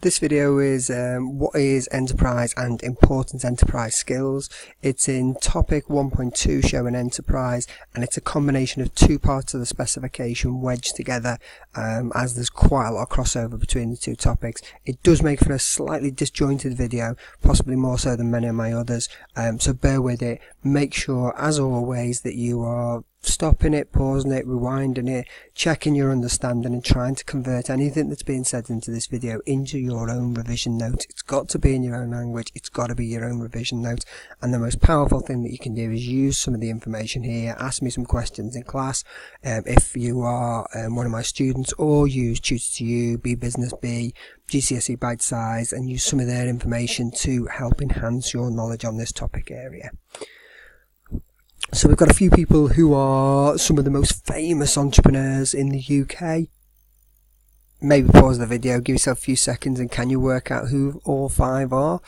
This video is what is enterprise and important enterprise skills. It's in topic 1.2, showing enterprise, and it's a combination of two parts of the specification wedged together, as there's quite a lot of crossover between the two topics. It does make for a slightly disjointed video, possibly more so than many of my others, so bear with it. Make sure, as always, that you are stopping it, pausing it, rewinding it, checking your understanding and trying to convert anything that's being said into this video into your own revision note. It's got to be in your own language, it's got to be your own revision note, and the most powerful thing that you can do is use some of the information here, ask me some questions in class if you are one of my students, or use Tutor2U, Be Business Bee, GCSE Bite Size, and use some of their information to help enhance your knowledge on this topic area. So we've got a few people who are some of the most famous entrepreneurs in the UK. Maybe pause the video, give yourself a few seconds, and can you work out who all five are?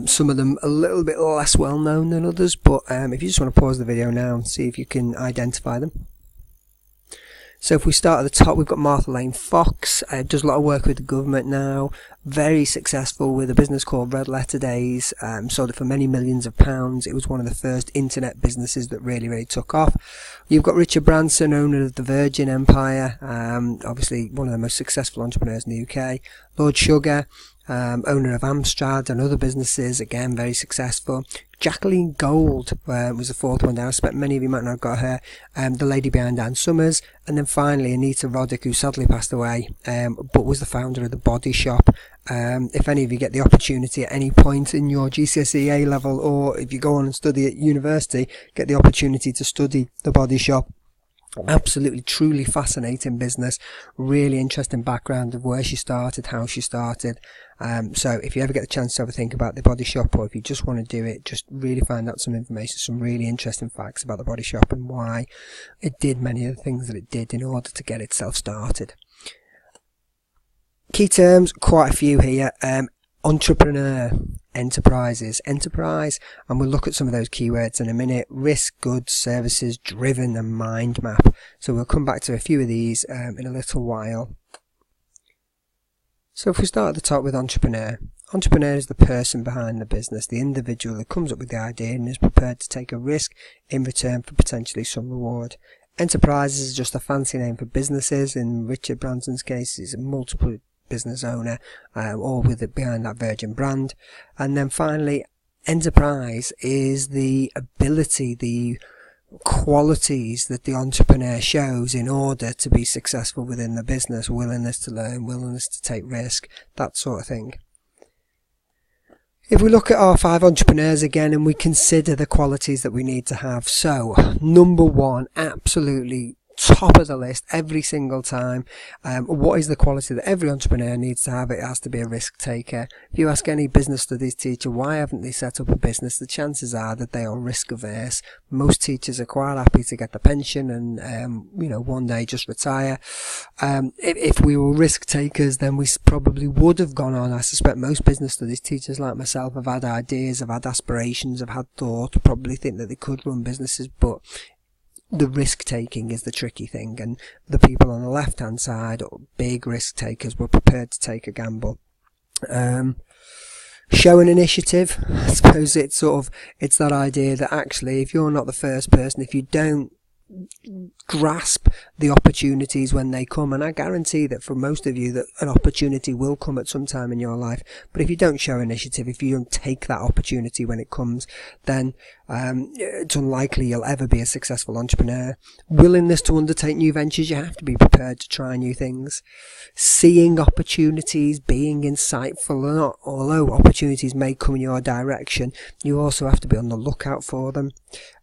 Some of them a little bit less well known than others, but if you just want to pause the video now and see if you can identify them. So if we start at the top, we've got Martha Lane Fox, does a lot of work with the government now, very successful with a business called Red Letter Days, sold it for many millions of pounds. It was one of the first internet businesses that really took off. You've got Richard Branson, owner of the Virgin Empire, obviously one of the most successful entrepreneurs in the UK. Lord Sugar, owner of Amstrad and other businesses, again very successful. Jacqueline Gold was the fourth one down. I expect many of you might not have got her. The lady behind Ann Summers, and then finally Anita Roddick, who sadly passed away, but was the founder of The Body Shop. If any of you get the opportunity at any point in your GCSE A level, or if you go on and study at university, get the opportunity to study The Body Shop. Absolutely, truly fascinating business, really interesting background of where she started, how she started. So if you ever get the chance to have a think about The Body Shop, or if you just want to do it, just really find out some information, some really interesting facts about The Body Shop and why it did many of the things that it did in order to get itself started. Key terms, quite a few here. Entrepreneur, enterprises, enterprise, and we'll look at some of those keywords in a minute. Risk, goods, services, driven, and mind map. So we'll come back to a few of these in a little while. So if we start at the top with entrepreneur. Entrepreneur is the person behind the business, the individual that comes up with the idea and is prepared to take a risk in return for potentially some reward. Enterprises is just a fancy name for businesses. In Richard Branson's case, he's a multiple business owner, or with it behind that Virgin brand. And then finally, enterprise is the ability, the qualities that the entrepreneur shows in order to be successful within the business. Willingness to learn, willingness to take risk, that sort of thing. If we look at our five entrepreneurs again and we consider the qualities that we need to have, so number one, absolutely top of the list every single time. What is the quality that every entrepreneur needs to have? It has to be a risk taker. If you ask any business studies teacher why haven't they set up a business, the chances are that they are risk averse. Most teachers are quite happy to get the pension and one day just retire. If we were risk takers, then we probably would have gone on. I suspect most business studies teachers like myself have had ideas, have had aspirations, have had thought, probably think that they could run businesses, but the risk taking is the tricky thing, and the people on the left hand side, big risk takers, were prepared to take a gamble. Show an initiative. I suppose it's that idea that actually if you're not the first person, if you don't grasp the opportunities when they come, and I guarantee that for most of you that an opportunity will come at some time in your life, but if you don't show initiative, if you don't take that opportunity when it comes, then it's unlikely you'll ever be a successful entrepreneur. Willingness to undertake new ventures, you have to be prepared to try new things. Seeing opportunities, being insightful, although opportunities may come in your direction, you also have to be on the lookout for them.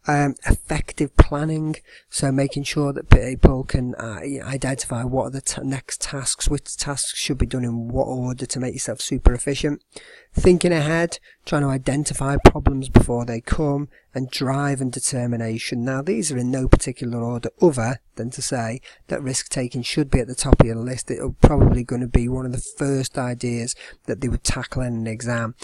Effective planning, so making sure that people can identify what are the next tasks, which tasks should be done in what order to make yourself super efficient. Thinking ahead, trying to identify problems before they come, and drive and determination. Now these are in no particular order other than to say that risk taking should be at the top of your list. It's probably going to be one of the first ideas that they would tackle in an exam.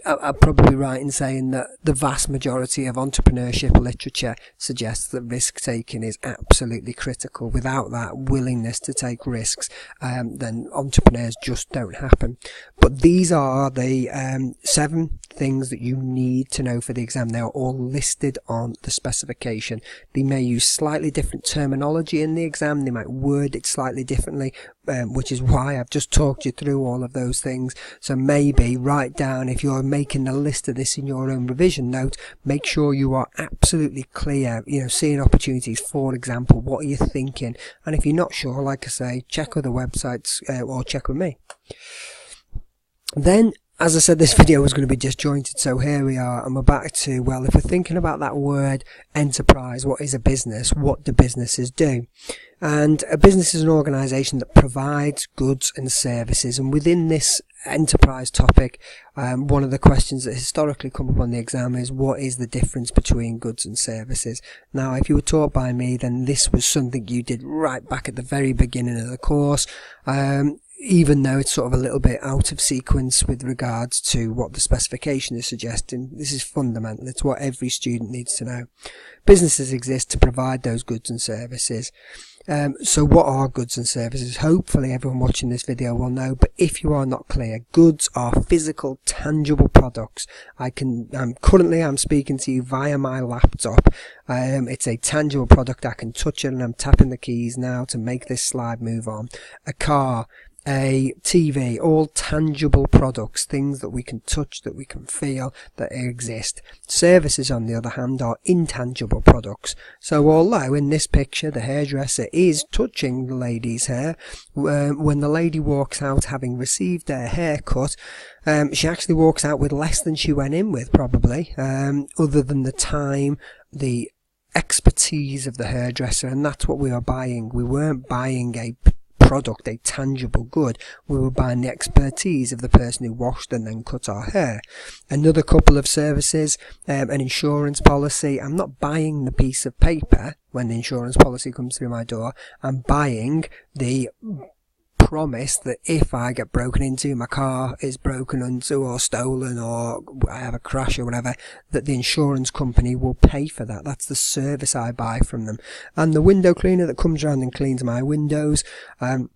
I'm probably right in saying that the vast majority of entrepreneurship literature suggests that risk taking is absolutely critical. Without that willingness to take risks, then entrepreneurs just don't happen. But these are the 7 things that you need to know for the exam. They are all listed on the specification. They may use slightly different terminology in the exam. They might word it slightly differently, which is why I've just talked you through all of those things. So maybe write down, if you're making a list of this in your own revision note, make sure you are absolutely clear, seeing opportunities. For example, what are you thinking? And if you're not sure, like I say, check other websites or check with me. Then, as I said, this video was going to be disjointed, so here we are, and we're back to, well, if we're thinking about that word enterprise, what is a business? What do businesses do? And a business is an organisation that provides goods and services, and within this enterprise topic, one of the questions that historically come up on the exam is, what is the difference between goods and services? Now, if you were taught by me, then this was something you did right back at the very beginning of the course, even though it's sort of a little bit out of sequence with regards to what the specification is suggesting. This is fundamental. It's what every student needs to know. Businesses exist to provide those goods and services. So what are goods and services? Hopefully everyone watching this video will know, but if you are not clear, goods are physical, tangible products. Currently I'm speaking to you via my laptop. It's a tangible product. I can touch it, and I'm tapping the keys now to make this slide move on. A car, a TV, all tangible products, things that we can touch, that we can feel, that exist. Services, on the other hand, are intangible products. So although in this picture the hairdresser is touching the lady's hair, when the lady walks out having received their haircut, she actually walks out with less than she went in with, probably, other than the time, the expertise of the hairdresser, and that's what we are buying. We weren't buying a product, a tangible good. We were buying the expertise of the person who washed and then cut our hair. Another couple of services, an insurance policy. I'm not buying the piece of paper when the insurance policy comes through my door. I'm buying the promise that if I get broken into, my car is broken into or stolen, or I have a crash or whatever, that the insurance company will pay for that. That's the service I buy from them. And the window cleaner that comes around and cleans my windows, I'm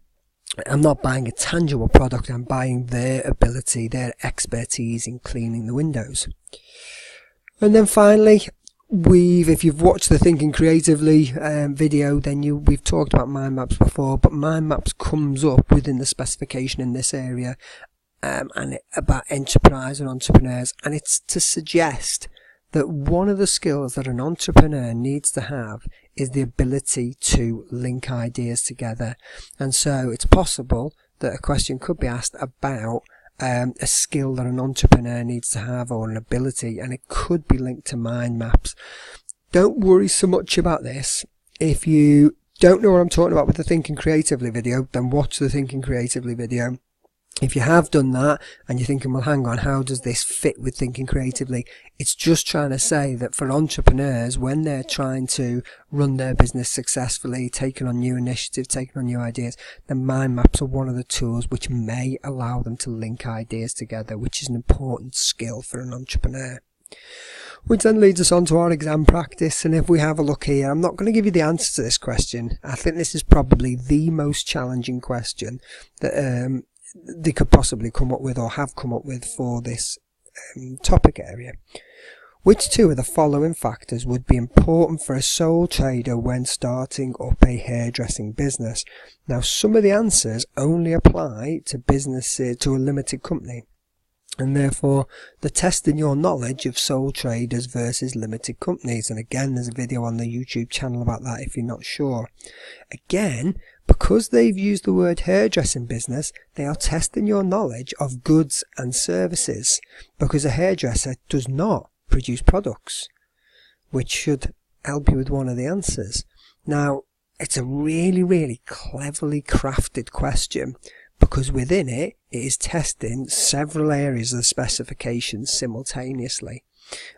not buying a tangible product. I'm buying their ability, their expertise in cleaning the windows. And then finally, if you've watched the Thinking Creatively video, then we've talked about mind maps before, but mind maps comes up within the specification in this area, and about enterprise and entrepreneurs, and it's to suggest that one of the skills that an entrepreneur needs to have is the ability to link ideas together. And so it's possible that a question could be asked about a skill that an entrepreneur needs to have, or an ability, and it could be linked to mind maps. Don't worry so much about this. If you don't know what I'm talking about with the Thinking Creatively video, then watch the Thinking Creatively video. If you have done that and you're thinking, well, hang on, how does this fit with Thinking Creatively? It's just trying to say that for entrepreneurs, when they're trying to run their business successfully, taking on new initiatives, taking on new ideas, then mind maps are one of the tools which may allow them to link ideas together, which is an important skill for an entrepreneur. Which then leads us on to our exam practice. And if we have a look here, I'm not going to give you the answer to this question. I think this is probably the most challenging question that they could possibly come up with, or have come up with, for this topic area. Which two of the following factors would be important for a sole trader when starting up a hairdressing business? Now, some of the answers only apply to businesses, to a limited company, and therefore the testing your knowledge of sole traders versus limited companies. And again, there's a video on the YouTube channel about that if you're not sure. Again, because they've used the word hairdressing business, they are testing your knowledge of goods and services, because a hairdresser does not produce products, which should help you with one of the answers. Now, it's a really, really cleverly crafted question, because within it, it is testing several areas of the specifications simultaneously.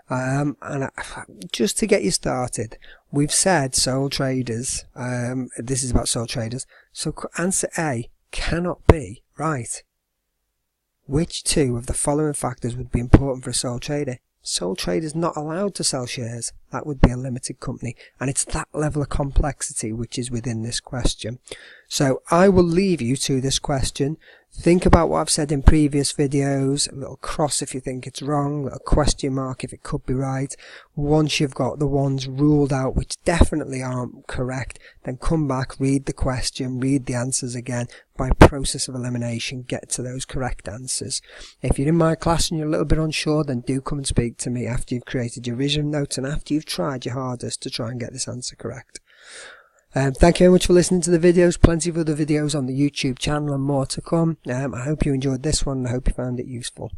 And just to get you started, we've said sole traders, this is about sole traders, so answer A cannot be right. Which two of the following factors would be important for a sole trader? Sole trader is not allowed to sell shares. That would be a limited company, and it's that level of complexity which is within this question. So I will leave you to this question. Think about what I've said in previous videos, a little cross if you think it's wrong, a little question mark if it could be right. Once you've got the ones ruled out which definitely aren't correct, then come back, read the question, read the answers again. By process of elimination, get to those correct answers. If you're in my class and you're a little bit unsure, then do come and speak to me after you've created your revision notes and after you've tried your hardest to try and get this answer correct. Thank you very much for listening to the videos. Plenty of other videos on the YouTube channel and more to come. I hope you enjoyed this one and I hope you found it useful.